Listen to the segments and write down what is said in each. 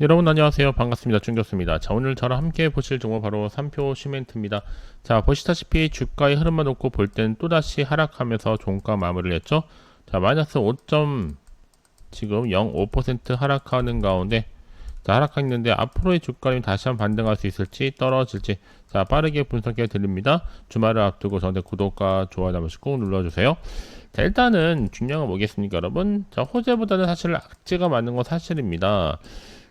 여러분 안녕하세요. 반갑습니다. 준교수입니다. 자, 오늘 저랑 함께 보실 종목 바로 삼표 시멘트입니다. 자, 보시다시피 주가의 흐름만 놓고 볼 때는 또다시 하락하면서 종가 마무리를 했죠. 자, 마이너스 5. 지금 0.5% 하락하는 가운데 자, 하락했는데 앞으로의 주가는 다시 한번 반등할 수 있을지 떨어질지 자, 빠르게 분석해 드립니다. 주말을 앞두고 저한테 구독과 좋아요 한 번씩 꼭 눌러주세요. 자, 일단은 중요한 건 뭐겠습니까, 여러분? 자, 호재보다는 사실 악재가 많은 건 사실입니다.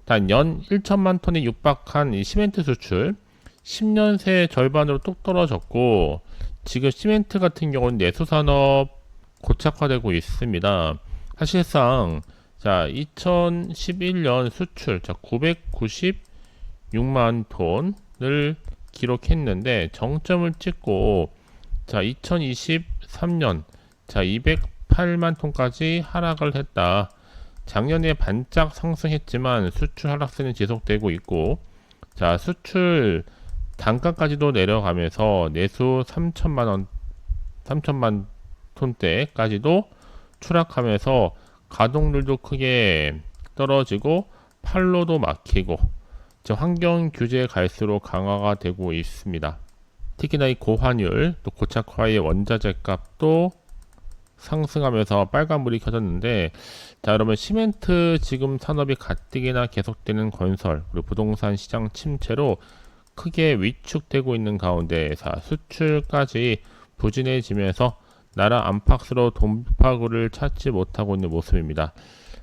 단 연 1천만 톤에 육박한 이 시멘트 수출 10년 새 절반으로 뚝 떨어졌고, 지금 시멘트 같은 경우는 내수산업 고착화되고 있습니다. 사실상 자 2011년 수출 자 996만 톤을 기록했는데 정점을 찍고 자 2023년 자 208만 톤까지 하락을 했다. 작년에 반짝 상승했지만 수출 하락세는 지속되고 있고, 자 수출 단가까지도 내려가면서 내수 3천만 톤대까지도 추락하면서 가동률도 크게 떨어지고 판로도 막히고 환경 규제 갈수록 강화가 되고 있습니다. 특히나 이 고환율 또 고착화의 원자재 값도 상승하면서 빨간불이 켜졌는데, 자 여러분, 시멘트 지금 산업이 가뜩이나 계속되는 건설 그리고 부동산 시장 침체로 크게 위축되고 있는 가운데 수출까지 부진해지면서 나라 안팎으로 돌파구를 찾지 못하고 있는 모습입니다.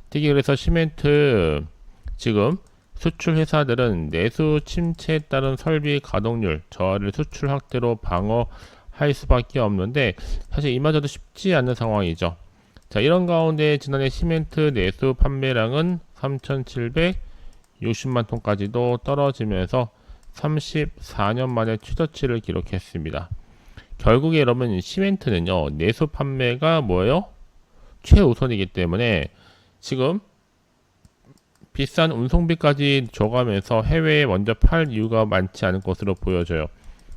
특히 그래서 시멘트 지금 수출 회사들은 내수 침체에 따른 설비 가동률 저하를 수출 확대로 방어할 수밖에 없는데, 사실 이마저도 쉽지 않은 상황이죠. 자, 이런 가운데 지난해 시멘트 내수 판매량은 3,760만 톤까지도 떨어지면서 34년 만에 최저치를 기록했습니다. 결국에 여러분, 시멘트는요 내수 판매가 뭐예요? 최우선이기 때문에 지금 비싼 운송비까지 줘가면서 해외에 먼저 팔 이유가 많지 않은 것으로 보여져요.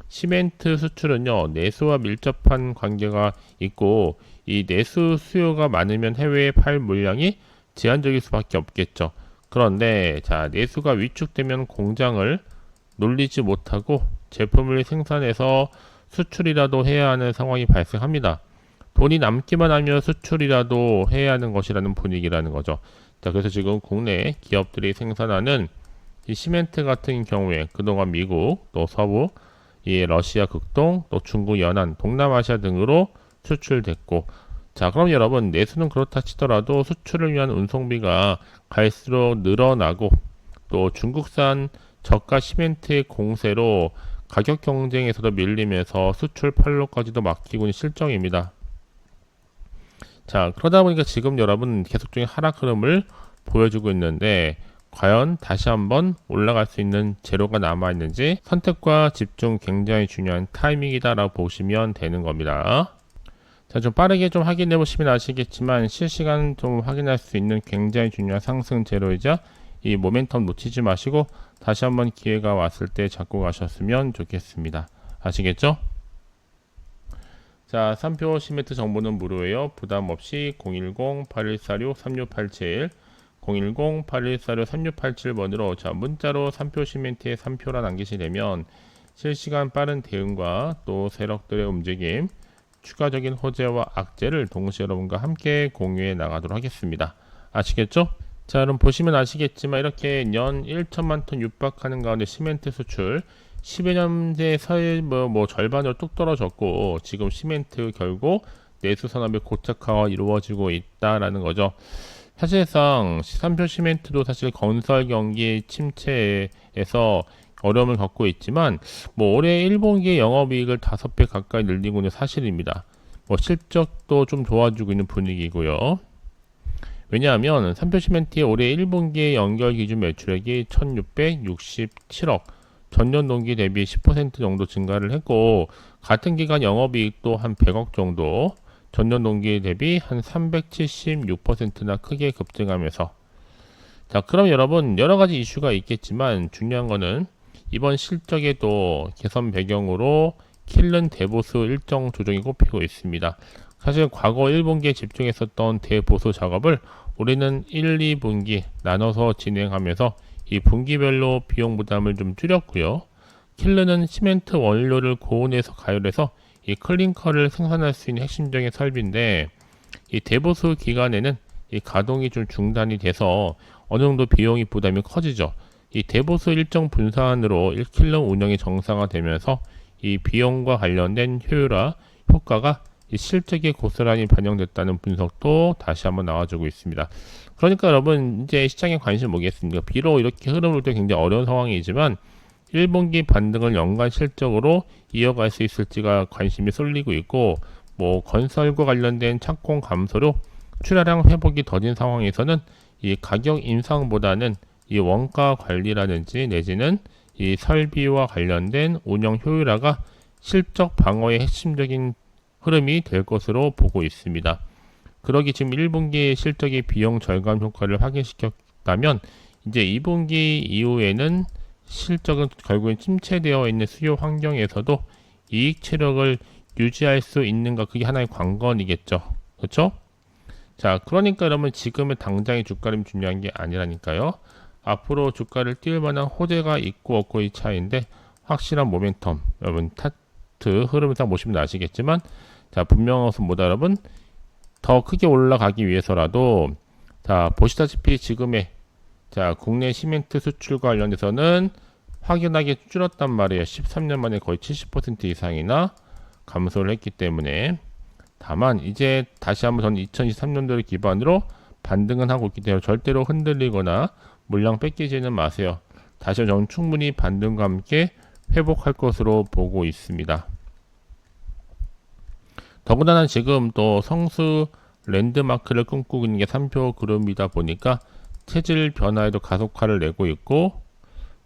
시멘트 수출은요 내수와 밀접한 관계가 있고, 이 내수 수요가 많으면 해외에 팔 물량이 제한적일 수밖에 없겠죠. 그런데 자 내수가 위축되면 공장을 놀리지 못하고 제품을 생산해서 수출이라도 해야 하는 상황이 발생합니다. 돈이 남기만 하면 수출이라도 해야 하는 것이라는 분위기라는 거죠. 자, 그래서 지금 국내 기업들이 생산하는 이 시멘트 같은 경우에 그동안 미국, 또 서부, 이 러시아 극동, 또 중국 연안, 동남아시아 등으로 수출됐고, 자, 그럼 여러분, 내수는 그렇다 치더라도 수출을 위한 운송비가 갈수록 늘어나고, 또 중국산 저가 시멘트의 공세로 가격 경쟁에서도 밀리면서 수출 판로까지도 막히고 있는 실정입니다. 자, 그러다 보니까 지금 여러분 계속적인 하락 흐름을 보여주고 있는데, 과연 다시 한번 올라갈 수 있는 재료가 남아있는지 선택과 집중 굉장히 중요한 타이밍이다라고 보시면 되는 겁니다. 자, 좀 빠르게 좀 확인해 보시면 아시겠지만 실시간 좀 확인할 수 있는 굉장히 중요한 상승 재료이자 이 모멘텀 놓치지 마시고 다시 한번 기회가 왔을 때 잡고 가셨으면 좋겠습니다. 아시겠죠? 자, 3표 시멘트 정보는 무료예요. 부담 없이 010-8146-3687 010-8146-3687번으로 자 문자로 3표 시멘트에 3표라 남기시려면 실시간 빠른 대응과 또 세력들의 움직임, 추가적인 호재와 악재를 동시에 여러분과 함께 공유해 나가도록 하겠습니다. 아시겠죠? 자, 그럼 보시면 아시겠지만 이렇게 연 1천만 톤 육박하는 가운데 시멘트 수출 10여 년대 사이 절반으로 뚝 떨어졌고, 지금 시멘트 결국 내수 산업의 고착화가 이루어지고 있다라는 거죠. 사실상 3표 시멘트도 사실 건설 경기 침체에서 어려움을 겪고 있지만 올해 1분기 영업이익을 5배 가까이 늘리고 있는 사실입니다. 실적도 좀 좋아지고 있는 분위기고요. 왜냐하면 3표 시멘트의 올해 1분기의 연결 기준 매출액이 1667억, 전년 동기 대비 10% 정도 증가를 했고, 같은 기간 영업이익도 한 100억 정도, 전년 동기 대비 한 376%나 크게 급증하면서, 자 그럼 여러분 여러가지 이슈가 있겠지만 중요한 거는 이번 실적에도 개선 배경으로 킬른 대보수 일정 조정이 꼽히고 있습니다. 사실 과거 1분기에 집중했었던 대보수 작업을 올해는 1, 2분기 나눠서 진행하면서 이 분기별로 비용 부담을 좀 줄였고요. 킬르는 시멘트 원료를 고온에서 가열해서 이 클링커를 생산할 수 있는 핵심적인 설비인데, 이 대보수 기간에는 이 가동이 좀 중단이 돼서 어느 정도 비용이 부담이 커지죠. 이 대보수 일정 분산으로 1킬러 운영이 정상화되면서 이 비용과 관련된 효과가 이 실적에 고스란히 반영됐다는 분석도 다시 한번 나와주고 있습니다. 그러니까 여러분, 이제 시장에 관심 보겠습니다. 비록 이렇게 흐름을 볼 때 굉장히 어려운 상황이지만 1분기 반등을 연간 실적으로 이어갈 수 있을지가 관심이 쏠리고 있고, 뭐 건설과 관련된 착공 감소로 출하량 회복이 더딘 상황에서는 이 가격 인상보다는 이 원가 관리라든지 내지는 이 설비와 관련된 운영 효율화가 실적 방어의 핵심적인 흐름이 될 것으로 보고 있습니다. 그러기 지금 1분기 실적의 비용 절감 효과를 확인시켰다면 이제 2분기 이후에는 실적은 결국엔 침체되어 있는 수요 환경에서도 이익 체력을 유지할 수 있는가, 그게 하나의 관건이겠죠. 그렇죠? 자, 그러니까 여러분, 지금의 당장의 주가는 중요한 게 아니라니까요. 앞으로 주가를 띄울 만한 호재가 있고 없고의 차이인데, 확실한 모멘텀, 여러분 차트 흐름상 보시면 아시겠지만, 자, 분명하습니다 여러분. 더 크게 올라가기 위해서라도, 자, 보시다시피 지금의, 자, 국내 시멘트 수출과 관련해서는 확연하게 줄었단 말이에요. 13년 만에 거의 70% 이상이나 감소를 했기 때문에. 다만 이제 다시 한번 저는 2023년도를 기반으로 반등은 하고 있기 때문에 절대로 흔들리거나 물량 뺏기지는 마세요. 다시 저는 충분히 반등과 함께 회복할 것으로 보고 있습니다. 더군다나 지금 또 성수 랜드마크를 꿈꾸고 있는 게 3표 그룹이다 보니까 체질 변화에도 가속화를 내고 있고,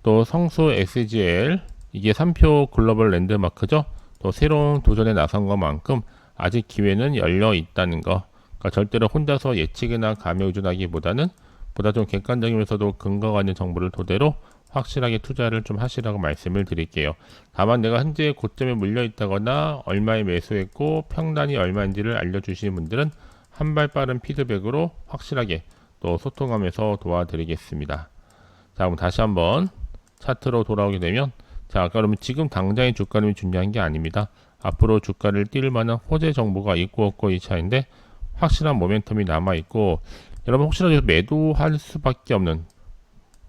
또 성수 SGL, 이게 3표 글로벌 랜드마크죠. 또 새로운 도전에 나선 것만큼 아직 기회는 열려 있다는 거. 그러니까 절대로 혼자서 예측이나 감에 의존하기보다는 보다 좀 객관적이면서도 근거가 있는 정보를 토대로 확실하게 투자를 좀 하시라고 말씀을 드릴게요. 다만 내가 현재 고점에 물려 있다거나 얼마에 매수했고 평단이 얼마인지를 알려주시는 분들은 한 발 빠른 피드백으로 확실하게 또 소통하면서 도와드리겠습니다. 자, 그럼 다시 한번 차트로 돌아오게 되면, 자, 그러면 지금 당장의 주가는 중요한 게 아닙니다. 앞으로 주가를 띄울 만한 호재 정보가 있고 없고 이 차인데, 확실한 모멘텀이 남아 있고, 여러분 혹시라도 매도할 수밖에 없는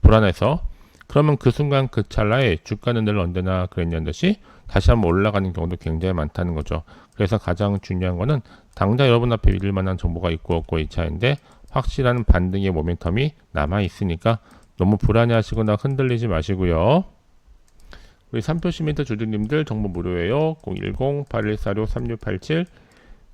불안해서, 그러면 그 순간 그 찰나에 주가는 늘 언제나 그랬냐는 듯이 다시 한번 올라가는 경우도 굉장히 많다는 거죠. 그래서 가장 중요한 거는 당장 여러분 앞에 믿을 만한 정보가 있고 없고 이 차인데, 확실한 반등의 모멘텀이 남아 있으니까 너무 불안해하시거나 흔들리지 마시고요. 우리 3표 시멘트 주주님들 정보 무료예요. 010-8146-3687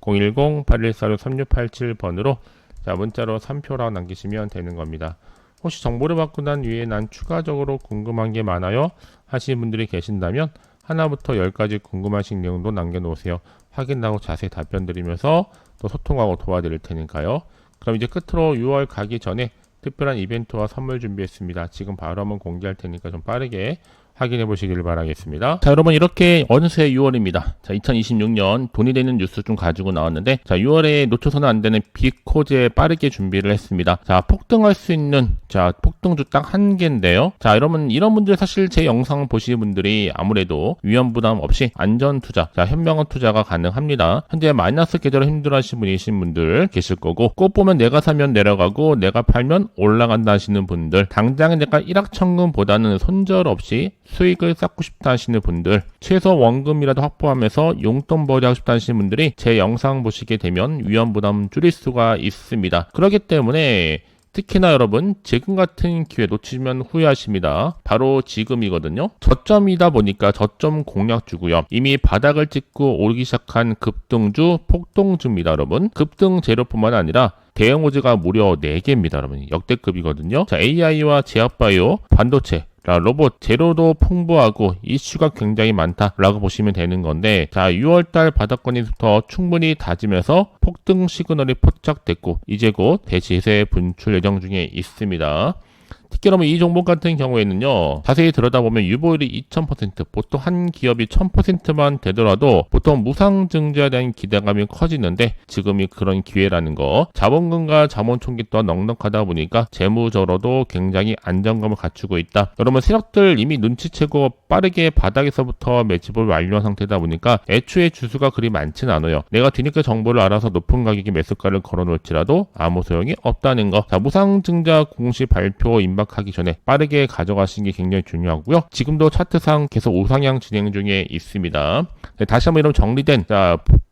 010-8146-3687번으로 자, 문자로 3표라고 남기시면 되는 겁니다. 혹시 정보를 받고 난 뒤에 난 추가적으로 궁금한 게 많아요 하시는 분들이 계신다면 하나부터 10까지 궁금하신 내용도 남겨놓으세요. 확인하고 자세히 답변 드리면서 또 소통하고 도와드릴 테니까요. 그럼 이제 끝으로 6월 가기 전에 특별한 이벤트와 선물 준비했습니다. 지금 바로 한번 공개할 테니까 좀 빠르게 확인해 보시길 바라겠습니다. 자, 여러분 이렇게 어느새 6월입니다. 자, 2026년 돈이 되는 뉴스 좀 가지고 나왔는데, 자, 6월에 놓쳐서는 안 되는 빅코제 빠르게 준비를 했습니다. 자, 폭등할 수 있는, 자, 폭등주 딱 한 개인데요. 자, 여러분 이런 분들 사실 제 영상 보시는 분들이 아무래도 위험 부담 없이 안전 투자, 자, 현명한 투자가 가능합니다. 현재 마이너스 계좌로 힘들어하시는 분이신 분들 계실 거고, 꼭 보면 내가 사면 내려가고 내가 팔면 올라간다 하시는 분들, 당장에 내가 일확천금보다는 손절 없이 수익을 쌓고 싶다 하시는 분들, 최소 원금이라도 확보하면서 용돈벌이 하고 싶다 하시는 분들이 제 영상 보시게 되면 위험 부담 줄일 수가 있습니다. 그렇기 때문에 특히나 여러분 지금 같은 기회 놓치면 후회하십니다. 바로 지금이거든요. 저점이다 보니까 저점 공략주고요. 이미 바닥을 찍고 오르기 시작한 급등주, 폭등주입니다. 여러분 급등 재료뿐만 아니라 대형 호재가 무려 4개입니다. 여러분 역대급이거든요. 자, AI와 제약바이오, 반도체, 로봇, 재료도 풍부하고 이슈가 굉장히 많다라고 보시면 되는 건데, 자, 6월달 바닥권에서부터 충분히 다지면서 폭등 시그널이 포착됐고 이제 곧 대시세 분출 예정 중에 있습니다. 특히 여러분 이 종목 같은 경우에는요, 자세히 들여다보면 유보율이 2000%, 보통 한 기업이 1000%만 되더라도 보통 무상증자에 대한 기대감이 커지는데 지금이 그런 기회라는 거. 자본금과 자본총기 또한 넉넉하다 보니까 재무적으로도 굉장히 안정감을 갖추고 있다. 여러분 세력들 이미 눈치채고 빠르게 바닥에서부터 매집을 완료한 상태다 보니까 애초에 주수가 그리 많지는 않아요. 내가 뒤늦게 정보를 알아서 높은 가격에 매수가를 걸어놓을지라도 아무 소용이 없다는 거. 자, 무상증자 공시 발표 임박하기 전에 빠르게 가져가시는 게 굉장히 중요하고요. 지금도 차트상 계속 우상향 진행 중에 있습니다. 네, 다시 한번 이런 정리된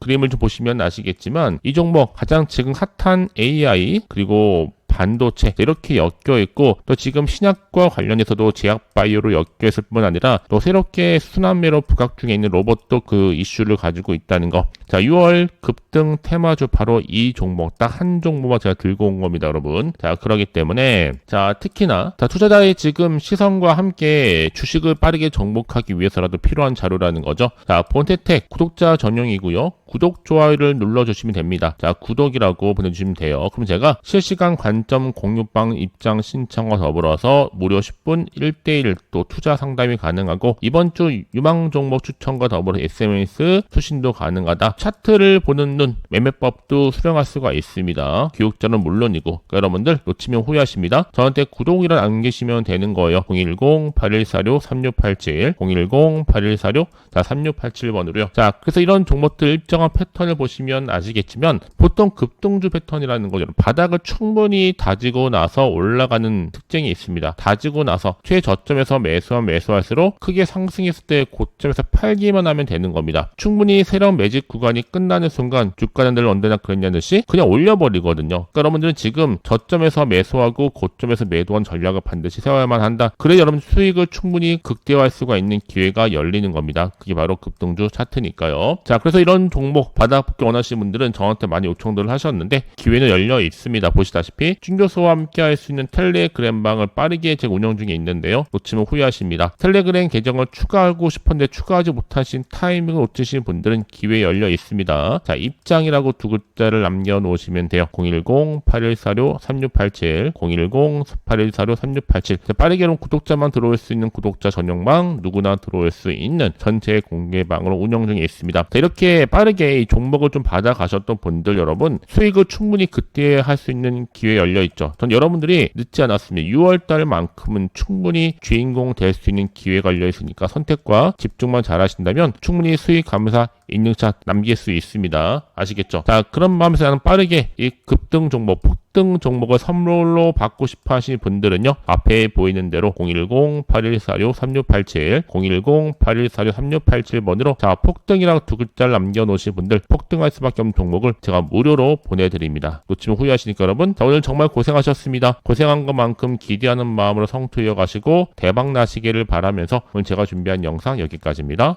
그림을 좀 보시면 아시겠지만 이 종목 가장 지금 핫한 AI 그리고 반도체 이렇게 엮여 있고 또 지금 신약과 관련해서도 제약바이오로 엮여 있을 뿐 아니라 또 새롭게 순환매로 부각 중에 있는 로봇도 그 이슈를 가지고 있다는 거. 자, 6월 급등 테마주 바로 이 종목 딱 한 종목만 제가 들고 온 겁니다, 여러분. 자, 그러기 때문에 자, 특히나 투자자의 지금 시선과 함께 주식을 빠르게 정복하기 위해서라도 필요한 자료라는 거죠. 자, 본태텍 구독자 전용이고요. 구독, 좋아요를 눌러주시면 됩니다. 자, 구독이라고 보내주시면 돼요. 그럼 제가 실시간 관점 공유방 입장 신청과 더불어서 무료 10분 1대1 또 투자 상담이 가능하고 이번 주 유망 종목 추천과 더불어 SMS 수신도 가능하다. 차트를 보는 눈, 매매법도 수령할 수가 있습니다. 교육자는 물론이고 그러니까 여러분들 놓치면 후회하십니다. 저한테 구독이라 남기시면 되는 거예요. 010-8146-3687 010-8146-3687번으로요. 자, 그래서 이런 종목들 일정한 패턴을 보시면 아시겠지만 보통 급등주 패턴이라는 거죠. 바닥을 충분히 다지고 나서 올라가는 특징이 있습니다. 다지고 나서 최저점에서 매수할수록 크게 상승했을 때 고점에서 팔기만 하면 되는 겁니다. 충분히 세력 매집 구간이 끝나는 순간 주가는 늘 언제나 그랬냐는 듯이 그냥 올려버리거든요. 그러니까 여러분들은 지금 저점에서 매수하고 고점에서 매도한 전략을 반드시 세워야만 한다. 그래 여러분 수익을 충분히 극대화할 수가 있는 기회가 열리는 겁니다. 그게 바로 급등주 차트니까요. 자, 그래서 이런 종목 바닥 붙기 원하시는 분들은 저한테 많이 요청들을 하셨는데 기회는 열려 있습니다. 보시다시피 찐교수와 함께 할 수 있는 텔레그램방을 빠르게 제가 운영 중에 있는데요. 놓치면 후회하십니다. 텔레그램 계정을 추가하고 싶은데 추가하지 못하신 타이밍을 놓치신 분들은 기회 열려 있습니다. 자, 입장이라고 두 글자를 남겨놓으시면 돼요. 010-8146-3687 010-8146-3687 빠르게 구독자만 들어올 수 있는 구독자 전용방 누구나 들어올 수 있는 전체 공개방으로 운영 중에 있습니다. 자, 이렇게 빠르게 이 종목을 좀 받아가셨던 분들 여러분 수익을 충분히 그때 할 수 있는 기회 열려 있죠. 전 여러분들이 늦지 않았습니다. 6월달만큼은 충분히 주인공 될 수 있는 기회가 열려 있으니까 선택과 집중만 잘 하신다면 충분히 수익 감사 인증샷 남길 수 있습니다. 아시겠죠? 자, 그런 마음에서 나는 빠르게 이 급등 종목, 폭등 종목을 선물로 받고 싶어 하시는 분들은요, 앞에 보이는 대로 010-8146-3687 010-8146-3687번으로 자, 폭등이라고 두 글자를 남겨놓으신 분들 폭등할 수밖에 없는 종목을 제가 무료로 보내드립니다. 놓치면 후회하시니까 여러분, 자, 오늘 정말 고생하셨습니다. 고생한 것만큼 기대하는 마음으로 성투 이어가시고 대박 나시기를 바라면서 오늘 제가 준비한 영상 여기까지입니다.